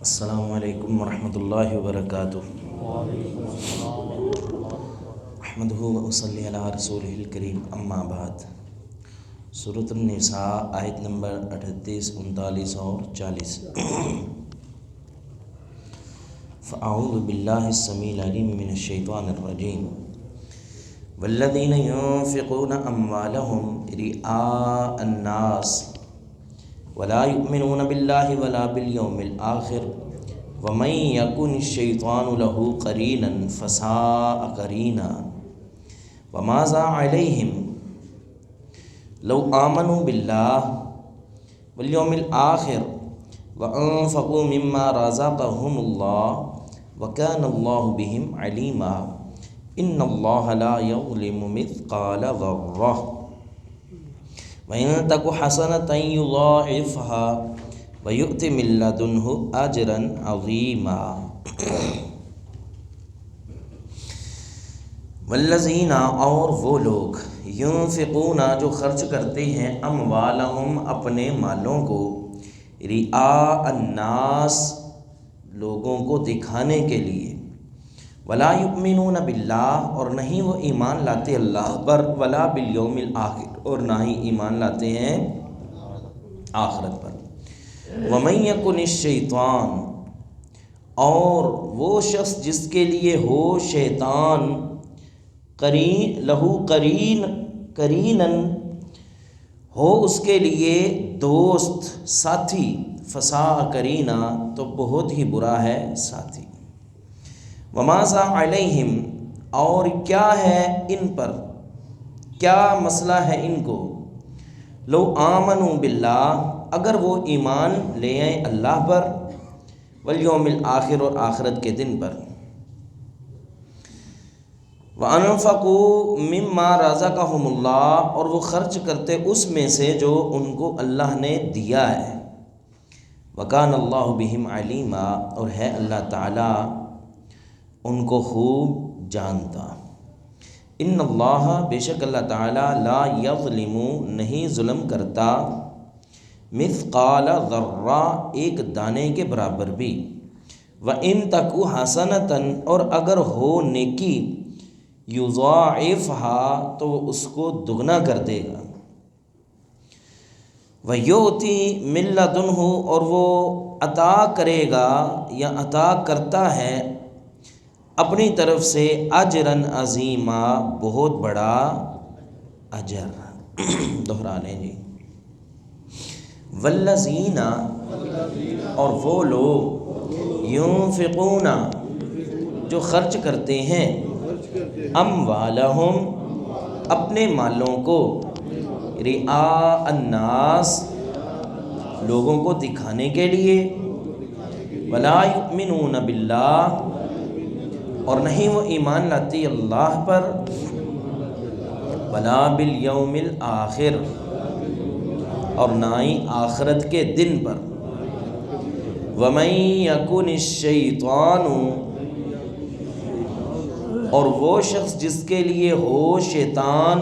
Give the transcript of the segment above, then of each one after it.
السلام علیکم ورحمۃ اللہ وبرکاتہ۔ احمدہ و اصلی علی رسولہ الکریم، اما بعد۔ سورۃ النساء آیت نمبر 38، 39 اور 40۔ فاعوذ باللہ السمیع العلیم من الشیطان الرجیم۔ والذین ينفقون اموالهم رئاء الناس ولا يؤمنون بالله ولا باليوم الآخر ومن يكن الشيطان له قرينا فساء قرينا وماذا عليهم لو آمنوا بالله واليوم الآخر وأنفقوا مما رزقهم الله وكان الله بهم عليما إن الله لا يظلم مثقال ذرة وَإِن تَكُ حَسَنَةً يُضَاعِفْهَا وَيُؤْتِ مِن لَّدُنْهُ أَجْرًا عَظِيمًا۔ والذین، اور وہ لوگ، ينفقون، جو خرچ کرتے ہیں، اموالہم، اپنے مالوں کو، رئاء الناس، لوگوں کو دکھانے کے لیے، ولا یؤمنون باللہ، اور نہیں وہ ایمان لاتے اللہ پر، ولا بالیوم الآخر، اور نہ ہی ایمان لاتے ہیں آخرت پر۔ ومن یکن الشیطان، اور وہ شخص جس کے لیے ہو شیطان، لہو قرینن، ہو اس کے لیے دوست، ساتھی، فساء قرینا، تو بہت ہی برا ہے ساتھی۔ وماذا علیہم، اور کیا ہے ان پر، کیا مسئلہ ہے ان کو، لو آمنوا باللہ، اگر وہ ایمان لے آئیں اللہ پر، والیوم الآخر، اور آخرت کے دن پر، وانفقوا مما رزقهم اللہ، اور وہ خرچ کرتے اس میں سے جو ان کو اللہ نے دیا ہے، وکان اللہ بہم علیما، اور ہے اللہ تعالی ان کو خوب جانتا۔ ان اللہ، بے شک اللہ تعالیٰ، لا یظلم، نہیں ظلم کرتا، مثقال ذرہ، ایک دانے کے برابر بھی، وَإِن تَكُ حَسَنَةً، اور اگر ہو نیکی، یضاعفھا، تو وہ اس کو دگنا کر دے گا، وَيُؤْتِ مِن لَّدُنْهُ، اور وہ عطا کرے گا یا عطا کرتا ہے اپنی طرف سے، اجراً عظیما، بہت بڑا اجر۔ دہرا لیں جی۔ والذین، اور وہ لوگ، ينفقون، جو خرچ کرتے ہیں، اموالہم، اپنے مالوں کو، رئاء الناس، لوگوں کو دکھانے کے لیے، ولا یؤمنون باللہ، اور نہیں وہ ایمان لاتی اللہ پر، ولا بالیوم الآخر، اور نہ ہی آخرت کے دن پر، ومن یکن الشیطان، اور وہ شخص جس کے لیے ہو شیطان،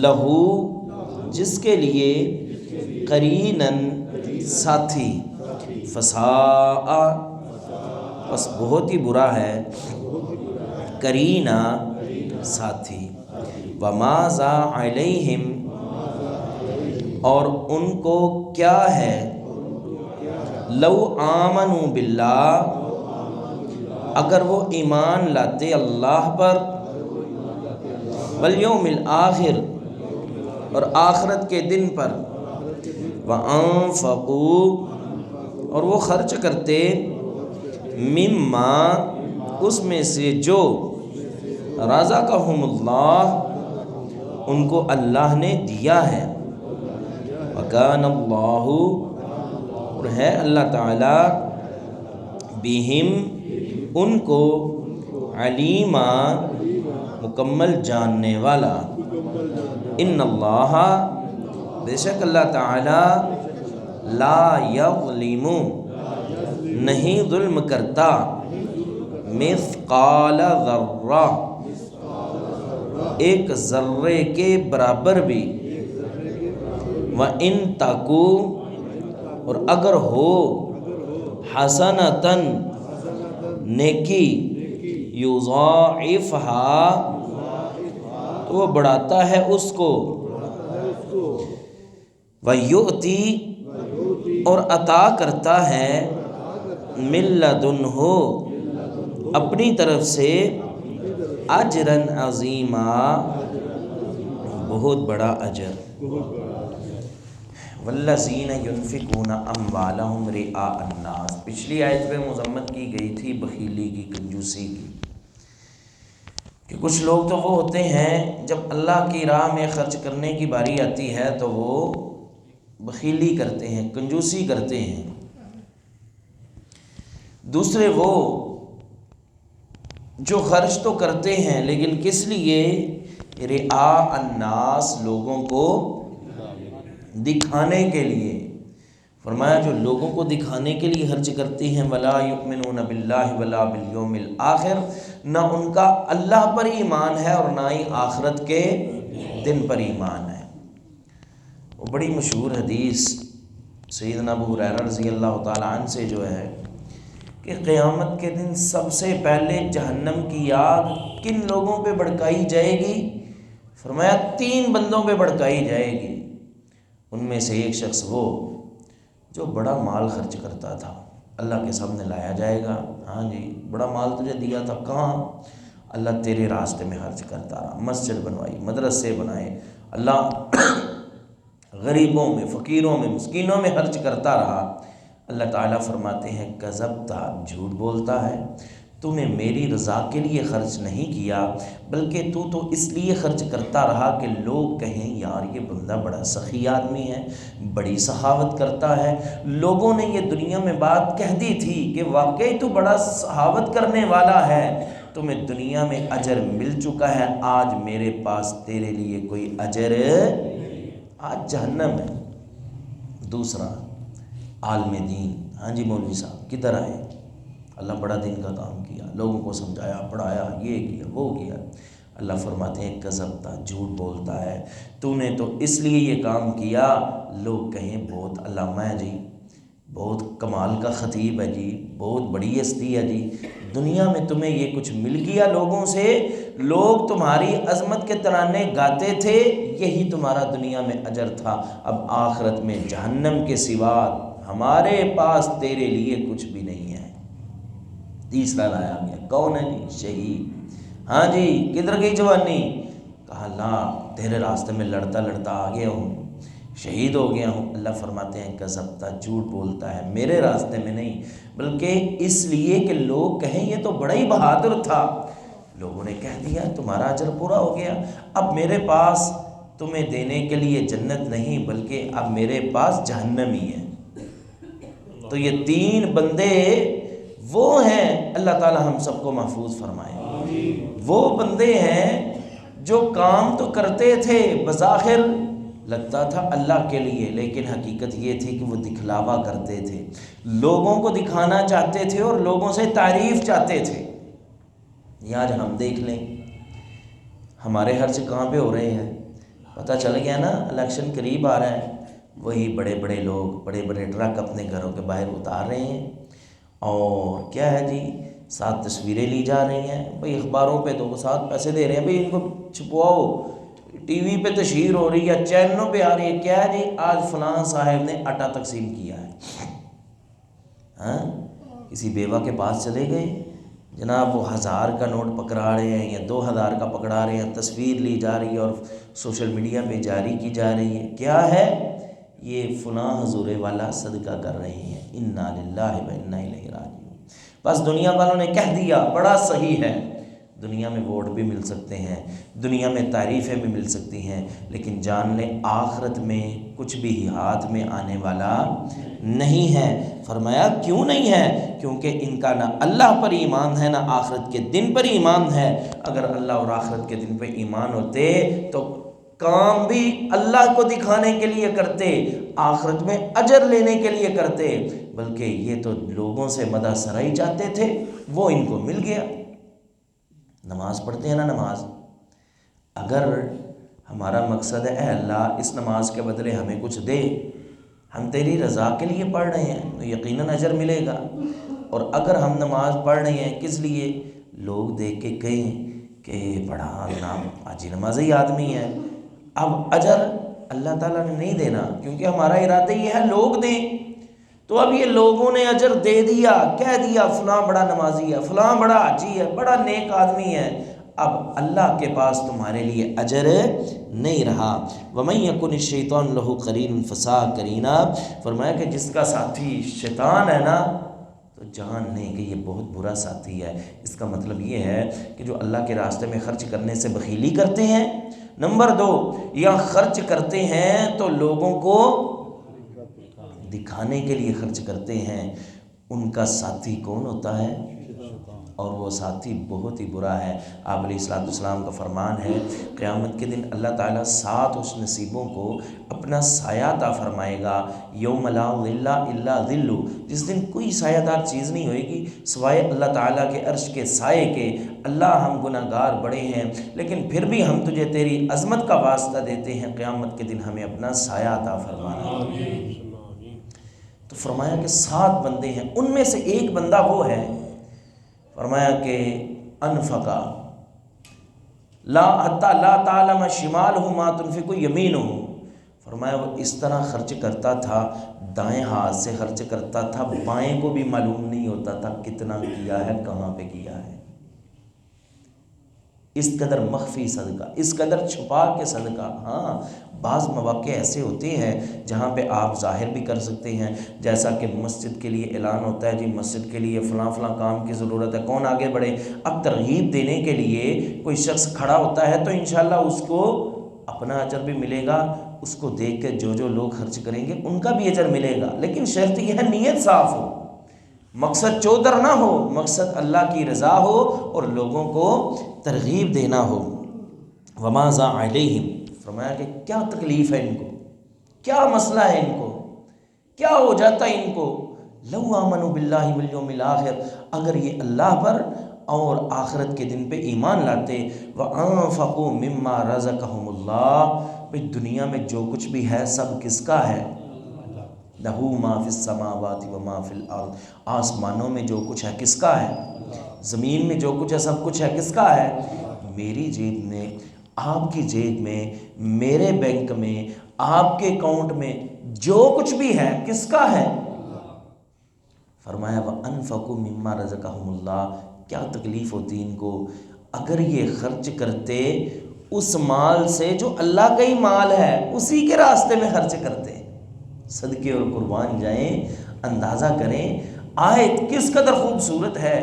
لہو، جس کے لیے، قرینن، ساتھی، فساء، بس بہت ہی برا ہے، قرینا، ساتھی، وماذا علیہم، اور ان کو کیا ہے، لو آمنوا باللہ، اگر وہ ایمان لاتے اللہ پر، والیوم الآخر، اور آخرت کے دن پر، وانفقوا، اور وہ خرچ کرتے، مما، اس میں سے جو، رزقهم اللہ، ان کو اللہ نے دیا ہے، وکان اللہ، اور ہے اللہ تعالی، بہم، ان کو، علیما، مکمل جاننے والا۔ ان اللہ، بے شک اللہ تعالی، لا یظلم، نہیں ظلم کرتا، مثقال ذرہ، ایک ذرے کے برابر بھی، وَإِن تَكُ، اور اگر ہو حسنتن نیکی یضاعفہا تو وہ بڑھاتا ہے اس کو، ویؤتی اور عطا کرتا ہے من لدنہ اپنی طرف سے اجرن عظیما بہت بڑا اجر۔ والذین ینفقون اموالہم رئاء الناس، پچھلی آیت میں مذمت کی گئی تھی بخیلی کی، کنجوسی کی، کہ کچھ لوگ تو وہ ہوتے ہیں جب اللہ کی راہ میں خرچ کرنے کی باری آتی ہے تو وہ بخیلی کرتے ہیں، کنجوسی کرتے ہیں۔ دوسرے وہ جو خرچ تو کرتے ہیں لیکن کس لیے؟ رعاء الناس، لوگوں کو دکھانے کے لیے۔ فرمایا جو لوگوں کو دکھانے کے لیے خرچ کرتے ہیں، ولا یؤمنون باللہ ولا بالیوم الآخر، نہ ان کا اللہ پر ایمان ہے اور نہ ہی آخرت کے دن پر ایمان ہے۔ وہ بڑی مشہور حدیث سیدنا ابو ہریرہ رضی اللہ تعالیٰ عنہ سے جو ہے کہ قیامت کے دن سب سے پہلے جہنم کی آگ کن لوگوں پہ بھڑکائی جائے گی؟ فرمایا 3 بندوں پہ بھڑکائی جائے گی۔ ان میں سے ایک شخص وہ جو بڑا مال خرچ کرتا تھا، اللہ کے سامنے لایا جائے گا، ہاں جی بڑا مال تجھے دیا تھا، کہاں؟ اللہ تیرے راستے میں خرچ کرتا رہا، مسجد بنوائی، مدرسے بنائے، اللہ غریبوں میں، فقیروں میں، مسکینوں میں خرچ کرتا رہا۔ اللہ تعالیٰ فرماتے ہیں کذبت، جھوٹ بولتا ہے، تو نے میری رضا کے لیے خرچ نہیں کیا بلکہ تو اس لیے خرچ کرتا رہا کہ لوگ کہیں یار یہ بندہ بڑا سخی آدمی ہے، بڑی سخاوت کرتا ہے۔ لوگوں نے یہ دنیا میں بات کہہ دی تھی کہ واقعی تو بڑا سخاوت کرنے والا ہے، تمہیں دنیا میں اجر مل چکا ہے، آج میرے پاس تیرے لیے کوئی اجر آج جہنم ہے۔ دوسرا عالم دین، ہاں جی مولوی صاحب کدھر آئے، اللہ بڑا دین کا کام کیا، لوگوں کو سمجھایا، پڑھایا، یہ کیا وہ کیا۔ اللہ فرماتے ہیں کذبتا، جھوٹ بولتا ہے، تو نے تو اس لیے یہ کام کیا لوگ کہیں بہت علامہ ہے جی، بہت کمال کا خطیب ہے جی، بہت بڑی ہستی ہے جی، دنیا میں تمہیں یہ کچھ مل گیا لوگوں سے، لوگ تمہاری عظمت کے ترانے گاتے تھے، یہی تمہارا دنیا میں اجر تھا، اب آخرت میں جہنم کے سوا ہمارے پاس تیرے لیے کچھ بھی نہیں ہے۔ تیسرا لایا گیا، کون ہے جی؟ شہید۔ ہاں جی کدھر گئی جوانی؟ کہا اللہ تیرے راستے میں لڑتا لڑتا آ گیا ہوں، شہید ہو گیا ہوں۔ اللہ فرماتے ہیں کذبتا، جھوٹ بولتا ہے، میرے راستے میں نہیں بلکہ اس لیے کہ لوگ کہیں یہ تو بڑا ہی بہادر تھا، لوگوں نے کہہ دیا تمہارا اجر پورا ہو گیا، اب میرے پاس تمہیں دینے کے لیے جنت نہیں بلکہ اب میرے پاس جہنم ہی ہے۔ تو یہ 3 بندے وہ ہیں، اللہ تعالی ہم سب کو محفوظ فرمائے، وہ بندے ہیں جو کام تو کرتے تھے، بظاہر لگتا تھا اللہ کے لیے لیکن حقیقت یہ تھی کہ وہ دکھلاوا کرتے تھے، لوگوں کو دکھانا چاہتے تھے اور لوگوں سے تعریف چاہتے تھے۔ یہ آج ہم دیکھ لیں ہمارے خرچ کہاں پہ ہو رہے ہیں، پتہ چل گیا نا، الیکشن قریب آ رہا ہے، وہی بڑے بڑے لوگ بڑے بڑے ٹرک اپنے گھروں کے باہر اتار رہے ہیں، اور کیا ہے جی ساتھ تصویریں لی جا رہی ہیں، بھئی اخباروں پہ تو وہ ساتھ پیسے دے رہے ہیں، بھئی ان کو چھپواؤ، ٹی وی پہ تشہیر ہو رہی ہے، چینلوں پہ آ رہی ہے، کیا ہے جی آج فلاں صاحب نے آٹا تقسیم کیا ہے، ہاں کسی بیوہ کے پاس چلے گئے، جناب وہ 1000 کا نوٹ پکڑا رہے ہیں یا 2000 کا پکڑا رہے ہیں، تصویر لی جا رہی ہے اور سوشل میڈیا پہ جاری کی جا رہی ہے، کیا ہے یہ فلاں حضور والا صدقہ کر رہے ہیں، انا للہ و انا الیہ راجعون۔ بس دنیا والوں نے کہہ دیا بڑا صحیح ہے، دنیا میں ووٹ بھی مل سکتے ہیں، دنیا میں تعریفیں بھی مل سکتی ہیں، لیکن جان لیں آخرت میں کچھ بھی ہاتھ میں آنے والا نہیں ہے۔ فرمایا کیوں نہیں ہے؟ کیونکہ ان کا نہ اللہ پر ایمان ہے نہ آخرت کے دن پر ایمان ہے، اگر اللہ اور آخرت کے دن پر ایمان ہوتے تو کام بھی اللہ کو دکھانے کے لیے کرتے، آخرت میں اجر لینے کے لیے کرتے، بلکہ یہ تو لوگوں سے مدح سرائی چاہتے تھے، وہ ان کو مل گیا۔ نماز پڑھتے ہیں نا، نماز اگر ہمارا مقصد ہے اے اللہ اس نماز کے بدلے ہمیں کچھ دے، ہم تیری رضا کے لیے پڑھ رہے ہیں تو یقیناً اجر ملے گا، اور اگر ہم نماز پڑھ رہے ہیں کس لیے؟ لوگ دیکھ کے کہیں کہ بڑا حاجی نمازی آدمی ہے، اب اجر اللہ تعالیٰ نے نہیں دینا، کیونکہ ہمارا ارادہ یہ ہے لوگ دیں۔ تو اب یہ لوگوں نے اجر دے دیا، کہہ دیا فلاں بڑا نمازی ہے، فلاں بڑا حاجی ہے، بڑا نیک آدمی ہے، اب اللہ کے پاس تمہارے لیے اجر نہیں رہا۔ وَمَن يَكُنِ الشَّيْطَانُ لَهُ قَرِينٌ فَسَاءَ قَرِينًا، فرمایا کہ جس کا ساتھی شیطان ہے نا تو جان لیں کہ یہ بہت برا ساتھی ہے۔ اس کا مطلب یہ ہے کہ جو اللہ کے راستے میں خرچ کرنے سے بخیلی کرتے ہیں، نمبر 2، یا خرچ کرتے ہیں تو لوگوں کو دکھانے کے لیے خرچ کرتے ہیں، ان کا ساتھی کون ہوتا ہے؟ اور وہ ساتھی بہت ہی برا ہے۔ آپ علیہ السلام کا فرمان ہے قیامت کے دن اللہ تعالیٰ 7 اس نصیبوں کو اپنا سایہ عطا فرمائے گا، یوم لا ظل الا ظلہ، جس دن کوئی سایہ دار چیز نہیں ہوئے گی سوائے اللہ تعالیٰ کے عرش کے سائے کے۔ اللہ ہم گناہ گار بڑے ہیں لیکن پھر بھی ہم تجھے تیری عظمت کا واسطہ دیتے ہیں، قیامت کے دن ہمیں اپنا سایہ عطا فرمانا۔ تو فرمایا کہ 7 بندے ہیں، ان میں سے ایک بندہ وہ ہے، فرمایا کہ انفقا لا حتی لا تعلم شمالہ ما تنفق یمینہ، فرمایا وہ اس طرح خرچ کرتا تھا، دائیں ہاتھ سے خرچ کرتا تھا، بائیں کو بھی معلوم نہیں ہوتا تھا کتنا کیا ہے، کہاں پہ کیا ہے۔ اس قدر مخفی صدقہ، اس قدر چھپا کے صدقہ۔ ہاں بعض مواقع ایسے ہوتے ہیں جہاں پہ آپ ظاہر بھی کر سکتے ہیں، جیسا کہ مسجد کے لیے اعلان ہوتا ہے جی مسجد کے لیے فلاں فلاں کام کی ضرورت ہے، کون آگے بڑھے۔ اب ترغیب دینے کے لیے کوئی شخص کھڑا ہوتا ہے تو انشاءاللہ اس کو اپنا اجر بھی ملے گا، اس کو دیکھ کے جو لوگ خرچ کریں گے ان کا بھی اجر ملے گا، لیکن شرط یہ ہے نیت صاف ہو، مقصد چودر نہ ہو، مقصد اللہ کی رضا ہو اور لوگوں کو ترغیب دینا ہو۔ وما ذا علیہم، فرمایا کہ کیا تکلیف ہے ان کو، کیا مسئلہ ہے ان کو، کیا ہو جاتا ہے ان کو، لو آمنوا باللہ والیوم الآخر، اگر یہ اللہ پر اور آخرت کے دن پہ ایمان لاتے، وانفقوا مما رزقہم اللہ، بھئی دنیا میں جو کچھ بھی ہے سب کس کا ہے؟ لہو ما فی السماوات و ما فی الارض، آسمانوں میں جو کچھ ہے کس کا ہے؟ زمین میں جو کچھ ہے سب کچھ ہے کس کا ہے؟ میری جیب میں، آپ کی جیب میں، میرے بینک میں، آپ کے اکاؤنٹ میں جو کچھ بھی ہے کس کا ہے؟ فرمایا وَأَنفَقُوا مِمَّا رَزَقَهُمُ اللَّهُ، کیا تکلیف ہوتی ان کو اگر یہ خرچ کرتے اس مال سے جو اللہ کا ہی مال ہے، اسی کے راستے میں خرچ کرتے، صدقے اور قربان جائیں۔ اندازہ کریں آیت کس قدر خوبصورت ہے،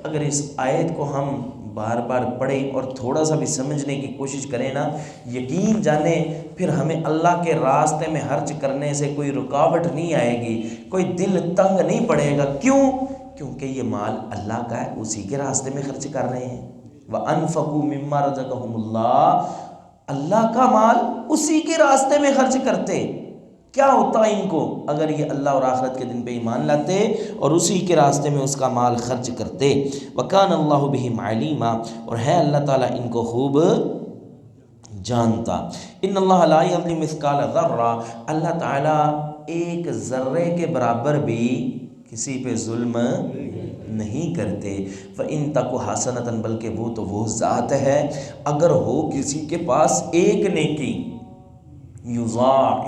اگر اس آیت کو ہم بار بار پڑھیں اور تھوڑا سا بھی سمجھنے کی کوشش کریں نا، یقین جانیں پھر ہمیں اللہ کے راستے میں خرچ کرنے سے کوئی رکاوٹ نہیں آئے گی، کوئی دل تنگ نہیں پڑے گا۔ کیوں؟ کیونکہ یہ مال اللہ کا ہے، اسی کے راستے میں خرچ کر رہے ہیں۔ وَأَنفَقُوا مِمَّا رَزَقَهُمُ اللَّهُ، اللہ کا مال اسی کے راستے میں خرچ کرتے، کیا ہوتا ان کو اگر یہ اللہ اور آخرت کے دن پہ ایمان لاتے اور اسی کے راستے میں اس کا مال خرچ کرتے۔ وَكَانَ اللَّهُ بِهِمْ عَلِيمًا، اور ہے اللہ تعالیٰ ان کو خوب جانتا۔ ان اللہ لا یظلم مثقال ذرہ، اللہ تعالیٰ ایک ذرے کے برابر بھی کسی پہ ظلم نہیں کرتے۔ فَإِن تَكُ حَسَنَةً، بلکہ وہ تو وہ ذات ہے اگر ہو کسی کے پاس ایک نیکی، یضاعف